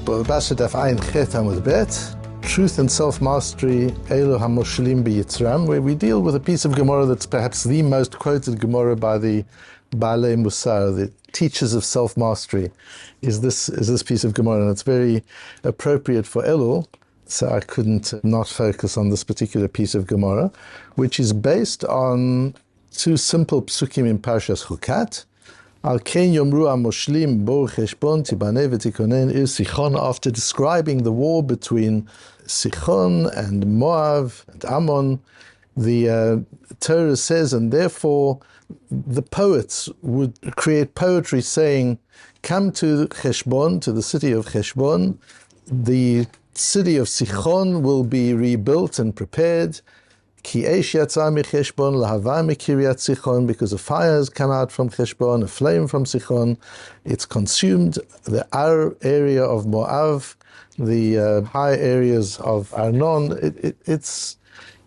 Bava Batra Daf Ayin Chet Amud Bet, Truth and Self-Mastery, Elu HaMoshalim Bitzrem, where we deal with a piece of Gemara that's perhaps the most quoted Gemara by the Baalei Musar, the teachers of self-mastery, is this piece of Gemara, and it's very appropriate for Elul, so I couldn't not focus on this particular piece of Gemara, which is based on two simple psukim in Parshas Chukat. Al ken yomru hamoshlim bo cheshbon tibaneh v'tikonen ir Sichon, after describing the war between Sichon and Moav and Ammon, the Torah says, and therefore the poets would create poetry saying, come to Cheshbon, to the city of Cheshbon, the city of Sichon will be rebuilt and prepared, Ki eish yatsa mi-Cheshbon lahava mi-Kiryat Sichon, because a fire has come out from Cheshbon, a flame from Sichon, it's consumed the Ar area of Moav, the high areas of Arnon. It's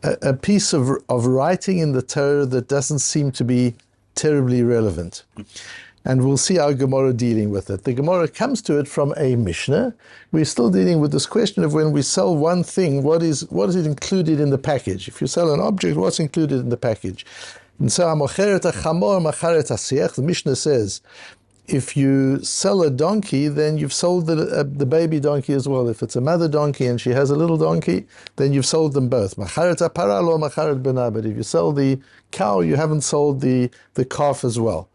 a piece of writing in the Torah that doesn't seem to be terribly relevant. And we'll see our Gemara dealing with it. The Gemara comes to it from a Mishnah. We're still dealing with this question of when we sell one thing, what is it included in the package? If you sell an object, what's included in the package? And so, the Mishnah says, if you sell a donkey, then you've sold the baby donkey as well. If it's a mother donkey and she has a little donkey, then you've sold them both. But if you sell the cow, you haven't sold the calf as well.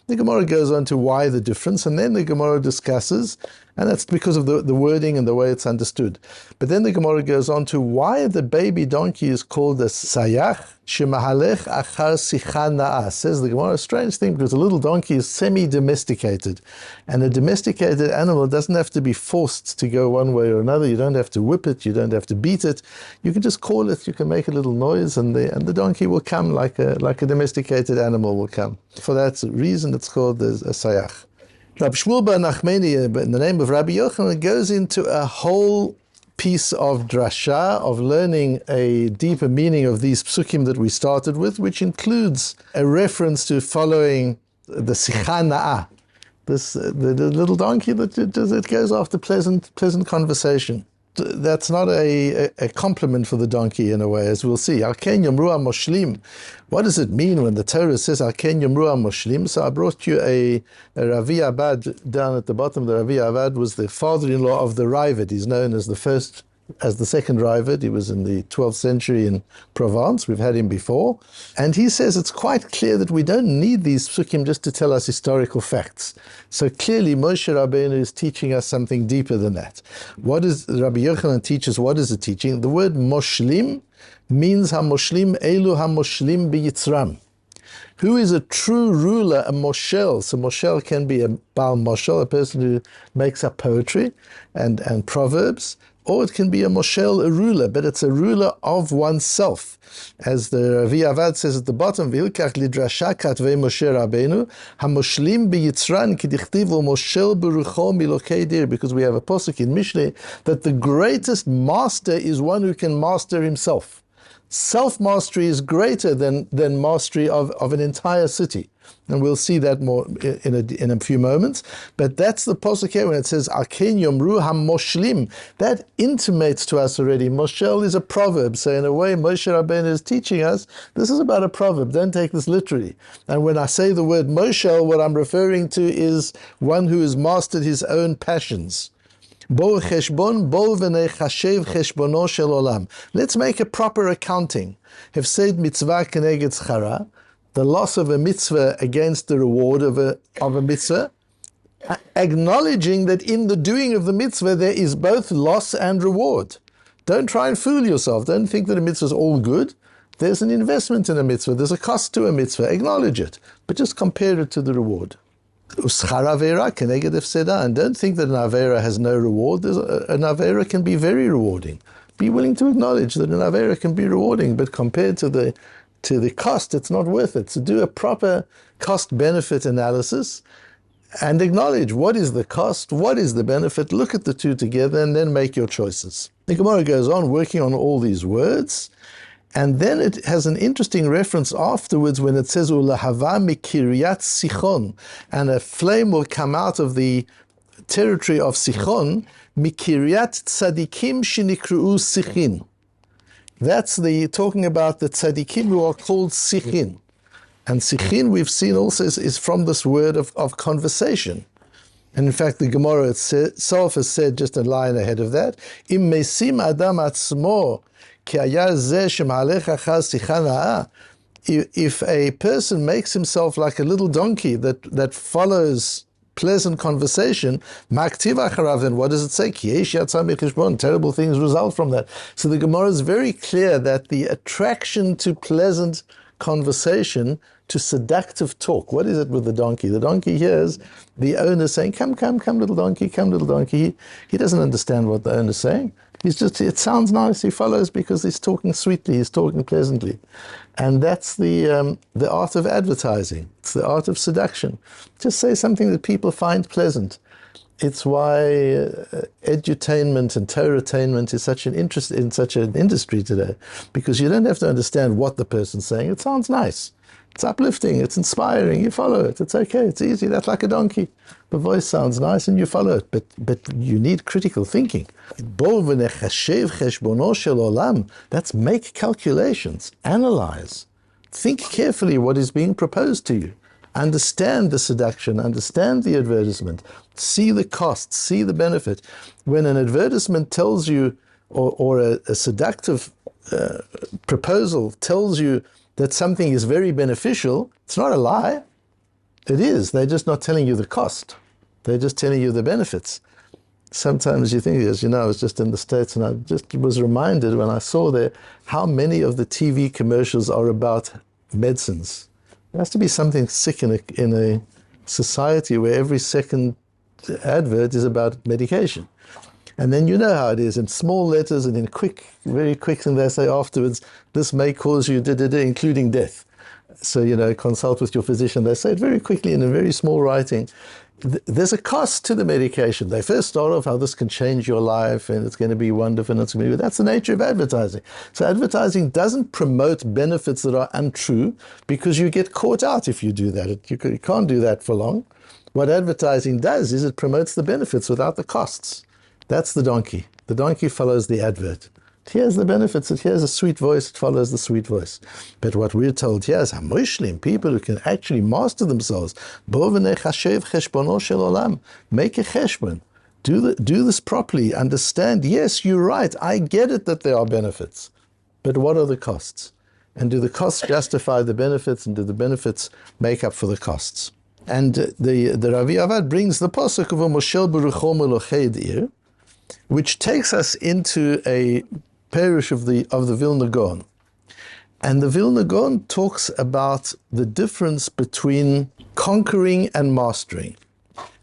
The Gemara goes on to why the difference, and then the Gemara discusses, and that's because of the wording and the way it's understood. But then the Gemara goes on to why the baby donkey is called a sayach shemahalech achar sicha na'ah. Says the Gemara, a strange thing, because a little donkey is semi-domesticated, and a domesticated animal doesn't have to be forced to go one way or another. You don't have to whip it, you don't have to beat it. You can just call it, you can make a little noise, and the donkey will come like a domesticated animal will come. For that reason, it's called a sayach. Rabbi Shmuel bar Nachmani, in the name of Rabbi Yochanan, goes into a whole piece of drasha, of learning a deeper meaning of these psukim that we started with, which includes a reference to following the sicha na'ah, the little donkey that goes after pleasant conversation. That's not a compliment for the donkey in a way, as we'll see. Al ken yomru hamoshlim. What does it mean when the Torah says Al ken yomru hamoshlim? So I brought you a Ravi Abad down at the bottom. The Ravi Abad was the father-in-law of the Ravid. He's known as the second Ravid. He was in the 12th century in Provence. We've had him before. And he says it's quite clear that we don't need these psukim just to tell us historical facts. So clearly Moshe Rabbeinu is teaching us something deeper than that. What is Rabbi Yochanan teaches? What is it teaching? The word moshlim means hamoshlim elu hamoshlim biyitzram. Who is a true ruler, a moshel? So moshel can be a Baal Moshel, a person who makes up poetry and proverbs, or it can be a moshel, a ruler, but it's a ruler of oneself. As the Ravi Avad says at the bottom, V'ilkach lidrasha katvei Moshe Rabbeinu, hamoshlim biyitzran kidichtiv u'moshel berucho milokei dir, because we have a posuk in Mishneh that the greatest master is one who can master himself. Self-mastery is greater than mastery of an entire city. And we'll see that more in a few moments. But that's the posuk here when it says, Al ken yomru hamoshlim. That intimates to us already, moshel is a proverb. So in a way, Moshe Rabbeinu is teaching us, this is about a proverb. Don't take this literally. And when I say the word moshel, what I'm referring to is one who has mastered his own passions. Let's make a proper accounting. Hefsed mitzvah keneged schara, the loss of a mitzvah against the reward of a mitzvah, acknowledging that in the doing of the mitzvah there is both loss and reward. Don't try and fool yourself. Don't think that a mitzvah is all good. There's an investment in a mitzvah. There's a cost to a mitzvah. Acknowledge it, but just compare it to the reward. And don't think that an avera has no reward. An avera can be very rewarding. Be willing to acknowledge that an avera can be rewarding, but compared to the cost, it's not worth it. So do a proper cost-benefit analysis and acknowledge what is the cost, what is the benefit, look at the two together, and then make your choices. The Gemara goes on working on all these words, and then it has an interesting reference afterwards when it says, Ulahava mikiryat Sichon, and a flame will come out of the territory of Sichon, Mikiryat Tzadikim Shinikru'u Sichin. That's talking about the tzaddikim who are called sichin. And sichin, we've seen also, is from this word of conversation. And in fact, the Gemara itself has said, just a line ahead of that, Im mesim adam atzmo ki haya zeh shemalech achar sicha na'a. If a person makes himself like a little donkey that follows pleasant conversation, maktiv acharav, then what does it say? Ki yesh yatzah micheshbon, terrible things result from that. So the Gemara is very clear that the attraction to pleasant conversation, to seductive talk. What is it with the donkey? The donkey hears the owner saying, come, little donkey, come, little donkey. He doesn't understand what the owner's saying. It sounds nice. He follows because he's talking sweetly, he's talking pleasantly. And that's the art of advertising. It's the art of seduction. Just say something that people find pleasant. It's why edutainment and Torahtainment is such an interest in such an industry today, because you don't have to understand what the person's saying. It sounds nice. It's uplifting. It's inspiring. You follow it. It's okay. It's easy. That's like a donkey. The voice sounds nice and you follow it. But you need critical thinking. That's make calculations. Analyze. Think carefully what is being proposed to you. Understand the seduction. Understand the advertisement. See the cost. See the benefit. When an advertisement tells you, or a seductive proposal tells you that something is very beneficial, it's not a lie. It is. They're just not telling you the cost. They're just telling you the benefits. Sometimes you think, as you know, I was just in the States and I just was reminded when I saw there how many of the TV commercials are about medicines. There has to be something sick in a society where every second advert is about medication. And then you know how it is, in small letters and in very quick, and they say afterwards, this may cause you, including death. So, consult with your physician. They say it very quickly in a very small writing. There's a cost to the medication. They first start off how this can change your life and it's going to be wonderful. And that's the nature of advertising. So advertising doesn't promote benefits that are untrue because you get caught out if you do that. You can't do that for long. What advertising does is it promotes the benefits without the costs. That's the donkey. The donkey follows the advert. It hears the benefits. It hears a sweet voice. It follows the sweet voice. But what we're told here is המושלים, people who can actually master themselves. בוא ונחשב חשבונו של עולם. Make a cheshbon. Do this properly. Understand, yes, you're right. I get it that there are benefits. But what are the costs? And do the costs justify the benefits? And do the benefits make up for the costs? And the Ravi Avad brings the pasuk of Moshel Berucho Melochei Ir, which takes us into a parish of the Vilna Gaon. And the Vilna Gaon talks about the difference between conquering and mastering.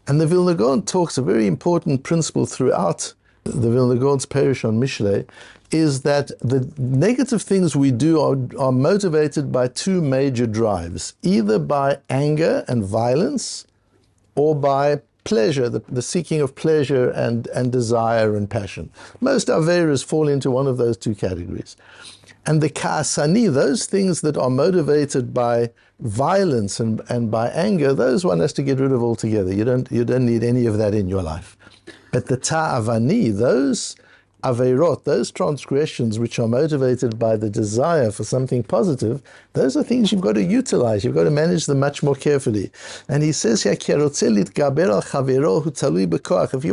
And the Vilna Gaon talks a very important principle throughout the Vilna Gaon's parish on Mishlei, is that the negative things we do are motivated by two major drives, either by anger and violence or by pleasure, the seeking of pleasure and desire and passion. Most averas fall into one of those two categories. And the ka'asani, those things that are motivated by violence and by anger, those one has to get rid of altogether. You don't need any of that in your life. But the ta'avani, those averot, those transgressions which are motivated by the desire for something positive, those are things you've got to utilize. You've got to manage them much more carefully. And he says here, if you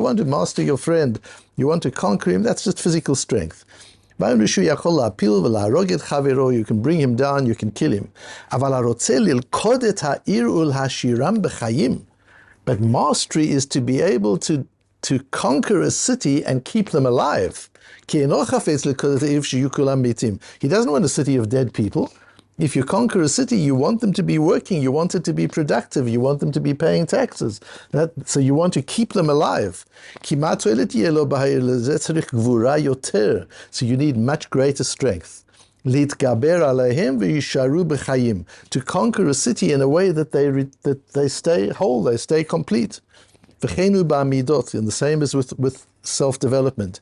want to master your friend, you want to conquer him, that's just physical strength. You can bring him down, you can kill him. But mastery is to be able to conquer a city and keep them alive. He doesn't want a city of dead people. If you conquer a city, you want them to be working, you want it to be productive, you want them to be paying taxes. So you want to keep them alive. So you need much greater strength. To conquer a city in a way that they stay whole, they stay complete. And the same is with self-development.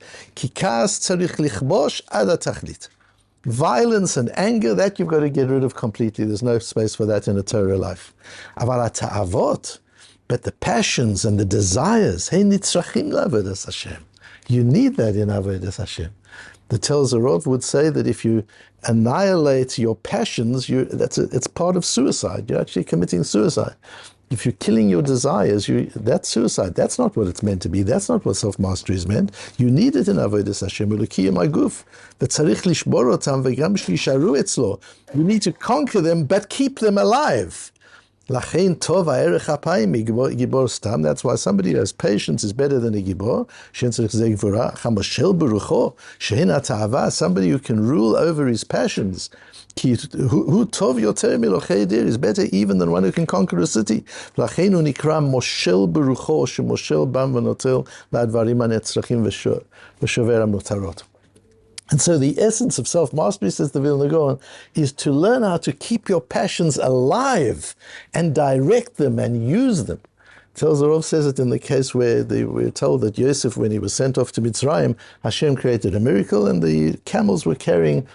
Violence and anger, that you've got to get rid of completely. There's no space for that in a Torah life. But the passions and the desires, hey nitzrachim la'avodas Hashem. You need that in avodas Hashem. The Tel Zerov would say that if you annihilate your passions, it's part of suicide. You're actually committing suicide. If you're killing your desires, that's suicide. That's not what it's meant to be. That's not what self-mastery is meant. You need it in avodas Hashem. You need to conquer them, but keep them alive. That's why somebody who has patience is better than a gibor. Somebody who can rule over his passions is better even than one who can conquer a city. And so the essence of self-mastery, says the Vilna Gaon, is to learn how to keep your passions alive and direct them and use them. Tel Zerov says it in the case where we're told that Yosef, when he was sent off to Mitzrayim, Hashem created a miracle and the camels were carrying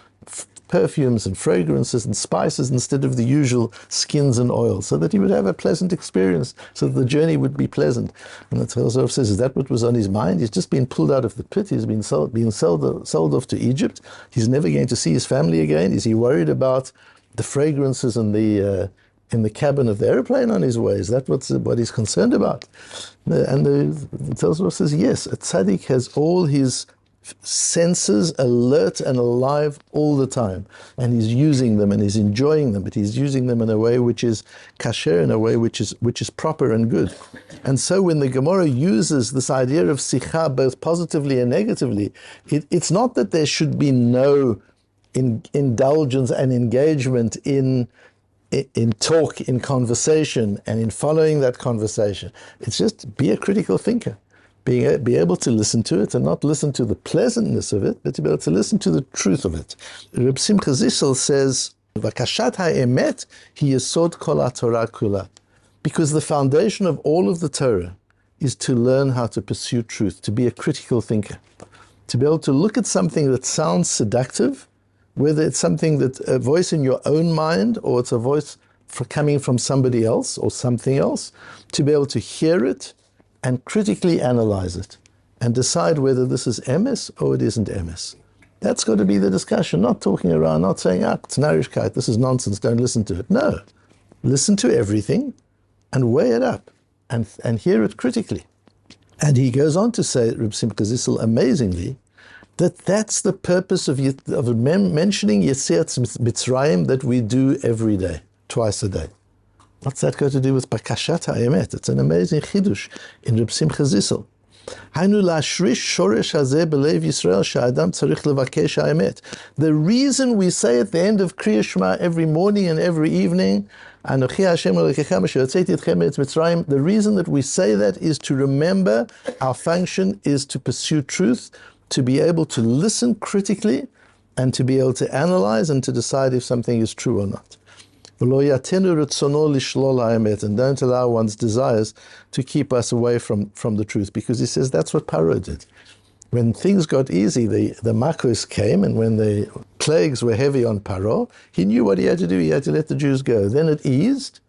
perfumes and fragrances and spices instead of the usual skins and oil, so that he would have a pleasant experience, so that the journey would be pleasant. And the Tel Zerov says, is that what was on his mind? He's just been pulled out of the pit. He's been sold off to Egypt. He's never going to see his family again. Is he worried about the fragrances in the cabin of the airplane on his way? Is that what he's concerned about? And the Tel Zerov says, yes, a tzaddik has all his senses alert and alive all the time, and he's using them and he's enjoying them, but he's using them in a way which is kasher, in a way which is proper and good. And so when the Gemara uses this idea of sikha both positively and negatively, it's not that there should be no indulgence and engagement in talk, in conversation, and in following that conversation. It's just be a critical thinker. Be able to listen to it and not listen to the pleasantness of it, but to be able to listen to the truth of it. Reb Simcha Zissel says, "Vakashat ha'emet hi yesod kol haTorah kula," because the foundation of all of the Torah is to learn how to pursue truth, to be a critical thinker, to be able to look at something that sounds seductive, whether it's something that's a voice in your own mind or it's a voice coming from somebody else or something else, to be able to hear it and critically analyze it and decide whether this is emes or it isn't emes. That's got to be the discussion, not talking around, not saying, it's narishkeit, this is nonsense, don't listen to it. No, listen to everything and weigh it up and hear it critically. And he goes on to say, Reb Simcha Zissel, amazingly, that's the purpose of mentioning Yetziat Mitzrayim that we do every day, twice a day. What's that got to do with Bakashat HaEmet? It's an amazing chidush in Reb Simcha Zissel. The reason we say at the end of Kriya Shema every morning and every evening, the reason that we say that is to remember our function is to pursue truth, to be able to listen critically, and to be able to analyze and to decide if something is true or not. And don't allow one's desires to keep us away from the truth, because he says that's what Paro did. When things got easy, the Makos came, and when the plagues were heavy on Paro, he knew what he had to do. He had to let the Jews go. Then it eased,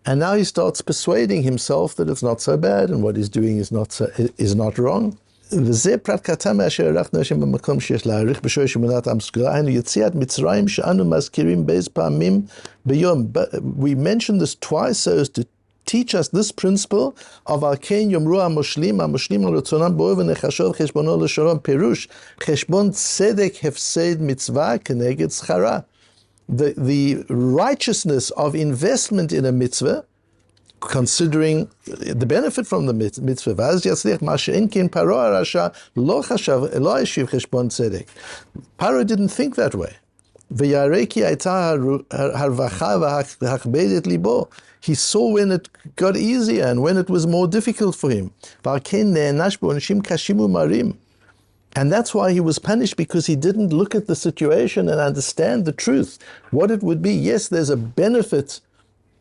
and now he starts persuading himself that it's not so bad and what he's doing is not wrong. וזה פרט קטן מאשר ערכנו השם במקום שיש להעריך בשורש אמונת עם סגולה, היינו יציאת מצרים שאנו מזכירים באיזה פעמים ביום. We mention this twice so as to teach us this principle of על כן יאמרו המושלים על רצונם בו ונחשוב חשבונו לשלום, פירוש חשבון צדק הפסד מצווה כנגד שכרה. The righteousness of investment in a mitzvah, considering the benefit from the mitzvah. Paro didn't think that way. He saw when it got easier and when it was more difficult for him. And that's why he was punished, because he didn't look at the situation and understand the truth, what it would be. Yes, there's a benefit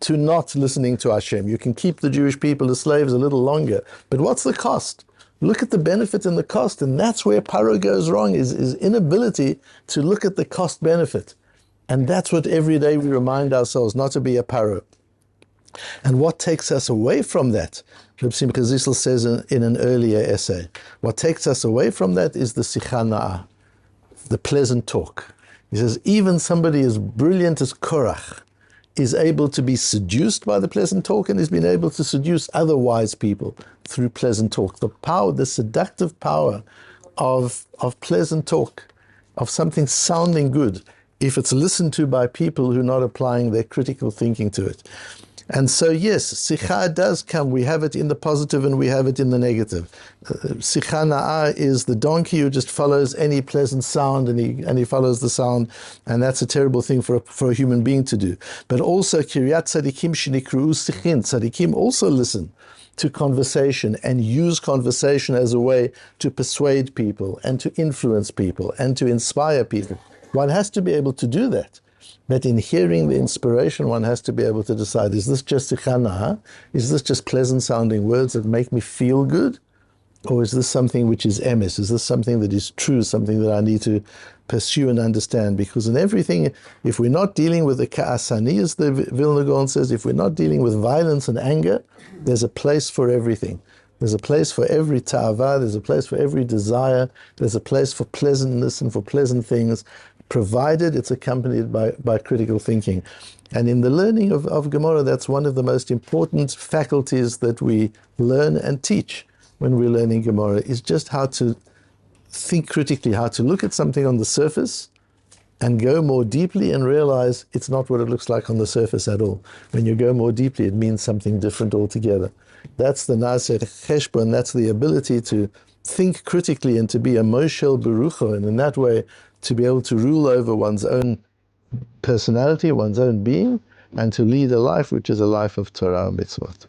to not listening to Hashem. You can keep the Jewish people as slaves a little longer. But what's the cost? Look at the benefit and the cost, and that's where Paro goes wrong, is inability to look at the cost-benefit. And that's what every day we remind ourselves, not to be a Paro. And what takes us away from that? Reb Simcha Zissel says in an earlier essay, what takes us away from that is the sicha na'ah, the pleasant talk. He says, even somebody as brilliant as Korach is able to be seduced by the pleasant talk, and has been able to seduce other wise people through pleasant talk. The power, the seductive power of pleasant talk, of something sounding good, if it's listened to by people who are not applying their critical thinking to it. And so, yes, sicha does come. We have it in the positive and we have it in the negative. Sicha na'ah is the donkey who just follows any pleasant sound, and he follows the sound, and that's a terrible thing for a human being to do. But also, kiryat tzadikim shenikru'u sichin. Tzadikim also listen to conversation and use conversation as a way to persuade people and to influence people and to inspire people. One has to be able to do that. But in hearing the inspiration, one has to be able to decide, is this just sicha na'ah? Is this just pleasant sounding words that make me feel good? Or is this something which is emes? Is this something that is true, something that I need to pursue and understand? Because in everything, if we're not dealing with the ka'asani, as the Vilna Gaon says, if we're not dealing with violence and anger, there's a place for everything. There's a place for every ta'ava, there's a place for every desire, there's a place for pleasantness and for pleasant things, provided it's accompanied by critical thinking. And in the learning of Gemara, that's one of the most important faculties that we learn and teach when we're learning Gemara, is just how to think critically, how to look at something on the surface and go more deeply and realize it's not what it looks like on the surface at all. When you go more deeply, it means something different altogether. That's the Na'aseh Cheshbon, that's the ability to think critically and to be a Moshel Berucho, and in that way to be able to rule over one's own personality, one's own being, and to lead a life which is a life of Torah and mitzvot.